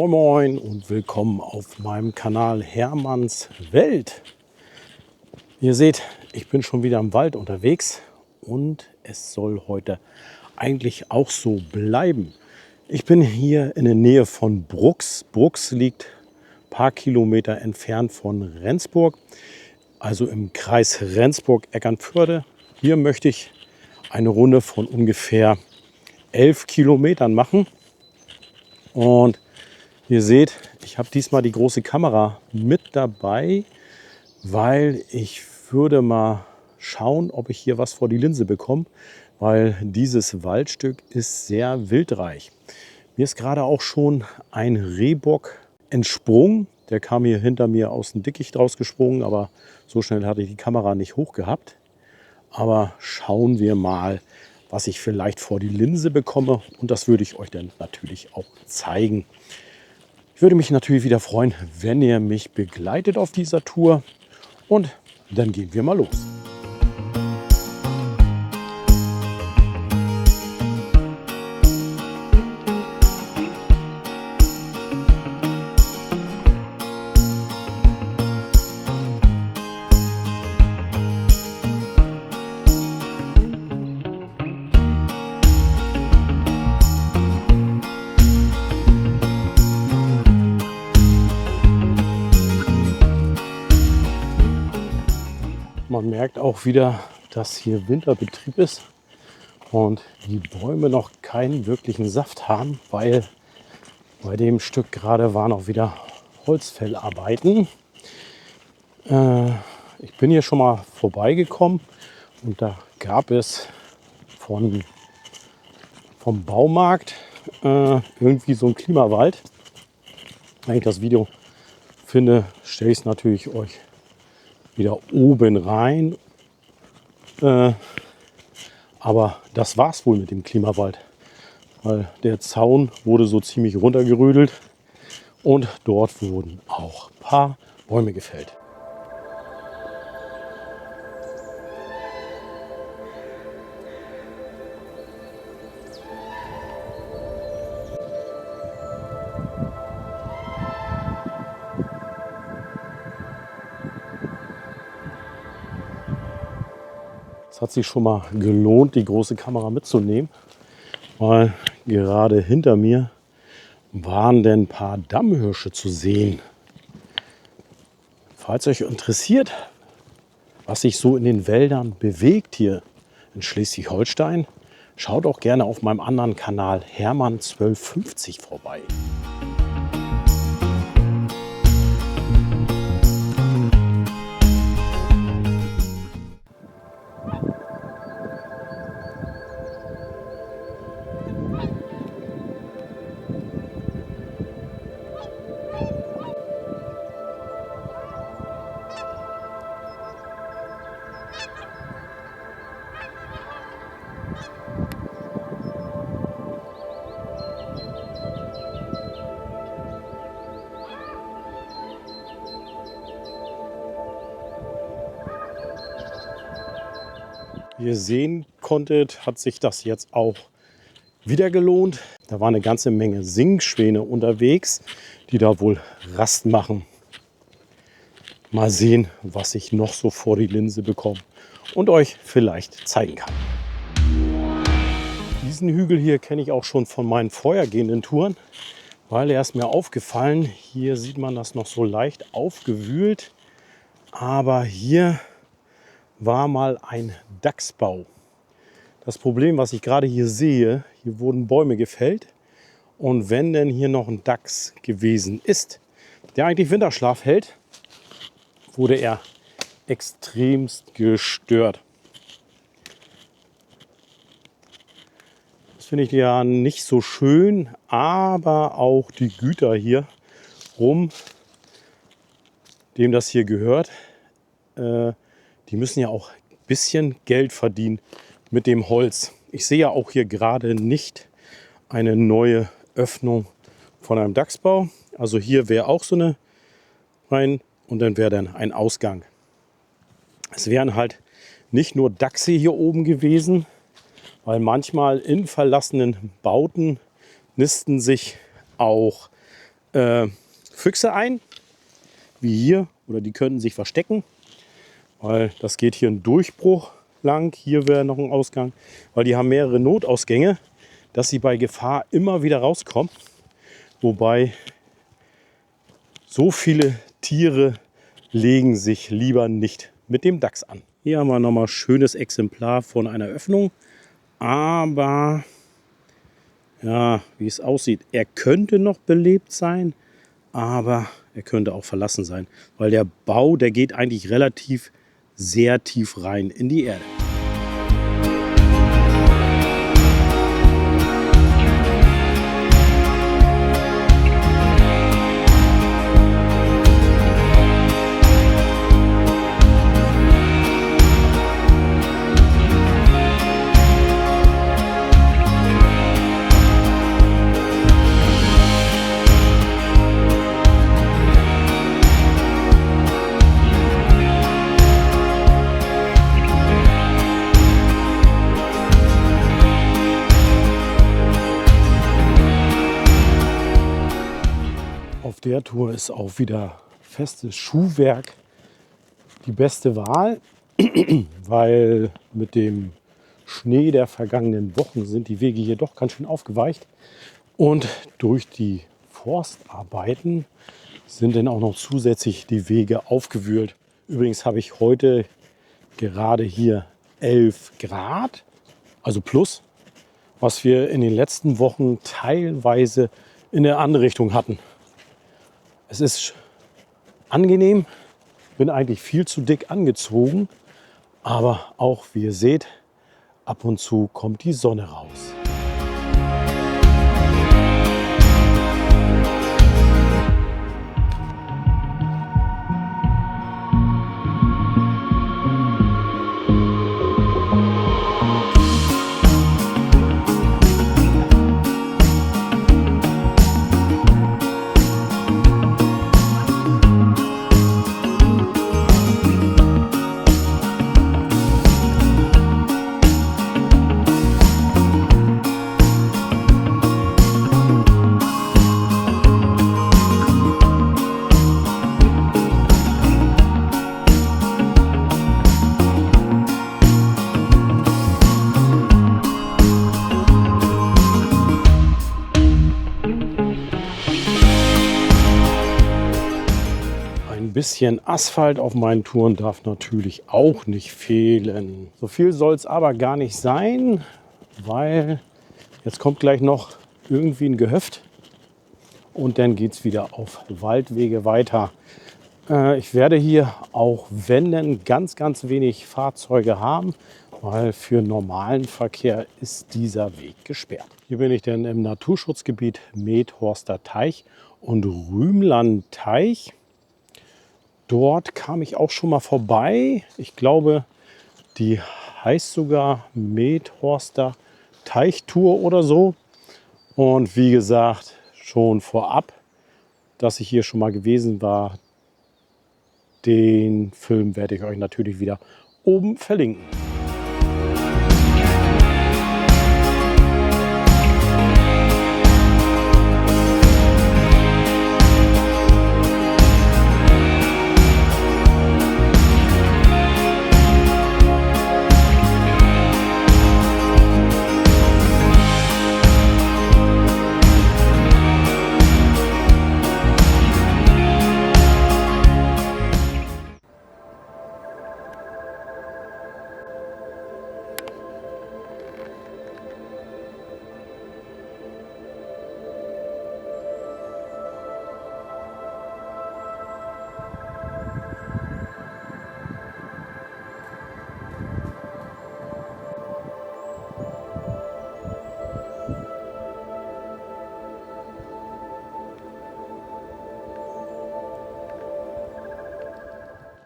Moin Moin und willkommen auf meinem Kanal Hermanns Welt. Ihr seht, ich bin schon wieder im Wald unterwegs und es soll heute eigentlich auch so bleiben. Ich bin hier in der Nähe von Brux. Brux liegt ein paar Kilometer entfernt von Rendsburg, also im Kreis Rendsburg-Eckernförde. Hier möchte ich eine Runde von ungefähr 11 Kilometern machen. Und ihr seht, ich habe diesmal die große Kamera mit dabei, weil ich würde mal schauen, ob ich hier was vor die Linse bekomme, weil dieses Waldstück ist sehr wildreich. Mir ist gerade auch schon ein Rehbock entsprungen. Der kam hier hinter mir aus dem Dickicht rausgesprungen, aber so schnell hatte ich die Kamera nicht hoch gehabt. Aber schauen wir mal, was ich vielleicht vor die Linse bekomme, und das würde ich euch dann natürlich auch zeigen. Ich würde mich natürlich wieder freuen, wenn ihr mich begleitet auf dieser Tour, und dann gehen wir mal los. Man merkt auch wieder, dass hier Winterbetrieb ist und die Bäume noch keinen wirklichen Saft haben, weil bei dem Stück gerade waren auch wieder Holzfällarbeiten. Ich bin hier schon mal vorbeigekommen und da gab es vom Baumarkt irgendwie so einen Klimawald. Wenn ich das Video finde, stelle ich es natürlich euch wieder oben rein. Aber das war's wohl mit dem Klimawald, weil der Zaun wurde so ziemlich runtergerödelt und dort wurden auch ein paar Bäume gefällt. Es hat sich schon mal gelohnt, die große Kamera mitzunehmen, weil gerade hinter mir waren denn ein paar Dammhirsche zu sehen. Falls euch interessiert, was sich so in den Wäldern bewegt hier in Schleswig-Holstein, schaut auch gerne auf meinem anderen Kanal Hermann 1250 vorbei. Wie ihr sehen konntet, hat sich das jetzt auch wieder gelohnt. Da war eine ganze Menge Singschwäne unterwegs, die da wohl Rast machen. Mal sehen, was ich noch so vor die Linse bekomme und euch vielleicht zeigen kann. Diesen Hügel hier kenne ich auch schon von meinen vorhergehenden Touren, weil er ist mir aufgefallen. Hier sieht man das noch so leicht aufgewühlt, aber hier war mal ein Dachsbau. Das Problem, was ich gerade hier sehe, hier wurden Bäume gefällt, und wenn denn hier noch ein Dachs gewesen ist, der eigentlich Winterschlaf hält, wurde er extremst gestört. Das finde ich ja nicht so schön, aber auch die Güter hier rum, dem das hier gehört, die müssen ja auch ein bisschen Geld verdienen mit dem Holz. Ich sehe ja auch hier gerade nicht eine neue Öffnung von einem Dachsbau. Also hier wäre auch so eine rein, und dann wäre dann ein Ausgang. Es wären halt nicht nur Dachse hier oben gewesen, weil manchmal in verlassenen Bauten nisten sich auch Füchse ein, wie hier, oder die könnten sich verstecken, weil das geht hier ein Durchbruch lang. Hier wäre noch ein Ausgang, weil die haben mehrere Notausgänge, dass sie bei Gefahr immer wieder rauskommen. Wobei so viele Tiere legen sich lieber nicht mit dem Dachs an. Hier haben wir nochmal ein schönes Exemplar von einer Öffnung. Aber ja, wie es aussieht, er könnte noch belebt sein, aber er könnte auch verlassen sein. Weil der Bau, der geht eigentlich relativ sehr tief rein in die Erde. Auf der Tour ist auch wieder festes Schuhwerk die beste Wahl, weil mit dem Schnee der vergangenen Wochen sind die Wege hier doch ganz schön aufgeweicht. Und durch die Forstarbeiten sind dann auch noch zusätzlich die Wege aufgewühlt. Übrigens habe ich heute gerade hier 11 Grad, also plus, was wir in den letzten Wochen teilweise in der andere Richtung hatten. Es ist angenehm, bin eigentlich viel zu dick angezogen, aber auch, wie ihr seht, ab und zu kommt die Sonne raus. Ein bisschen Asphalt auf meinen Touren darf natürlich auch nicht fehlen. So viel soll es aber gar nicht sein, weil jetzt kommt gleich noch irgendwie ein Gehöft und dann geht es wieder auf Waldwege weiter. Ich werde hier auch, wenn denn, ganz wenig Fahrzeuge haben, weil für normalen Verkehr ist dieser Weg gesperrt. Hier bin ich dann im Naturschutzgebiet Methorster Teich und Rümland Teich. Dort kam ich auch schon mal vorbei. Ich glaube, die heißt sogar Methorster Teichtour oder so. Und wie gesagt, schon vorab, dass ich hier schon mal gewesen war, den Film werde ich euch natürlich wieder oben verlinken.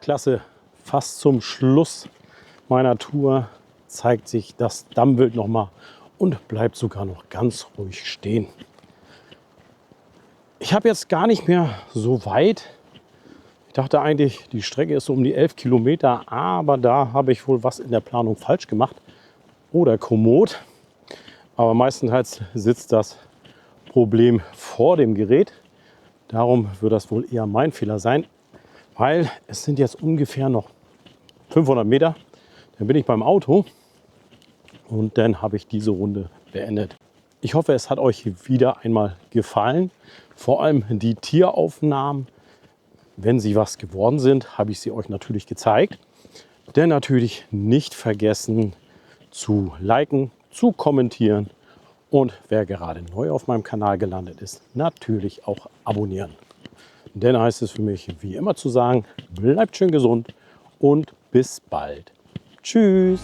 Klasse, fast zum Schluss meiner Tour zeigt sich das Dammwild noch mal und bleibt sogar noch ganz ruhig stehen. Ich habe jetzt gar nicht mehr so weit. Ich dachte eigentlich, die Strecke ist so um die 11 Kilometer, aber da habe ich wohl was in der Planung falsch gemacht oder kommod. Aber meistenteils sitzt das Problem vor dem Gerät. Darum wird das wohl eher mein Fehler sein, weil es sind jetzt ungefähr noch 500 Meter. Dann bin ich beim Auto und dann habe ich diese Runde beendet. Ich hoffe, es hat euch wieder einmal gefallen. Vor allem die Tieraufnahmen. Wenn sie was geworden sind, habe ich sie euch natürlich gezeigt. Denn natürlich nicht vergessen zu liken, zu kommentieren und wer gerade neu auf meinem Kanal gelandet ist, natürlich auch abonnieren. Denn heißt es für mich wie immer zu sagen, bleibt schön gesund und bis bald. Tschüss.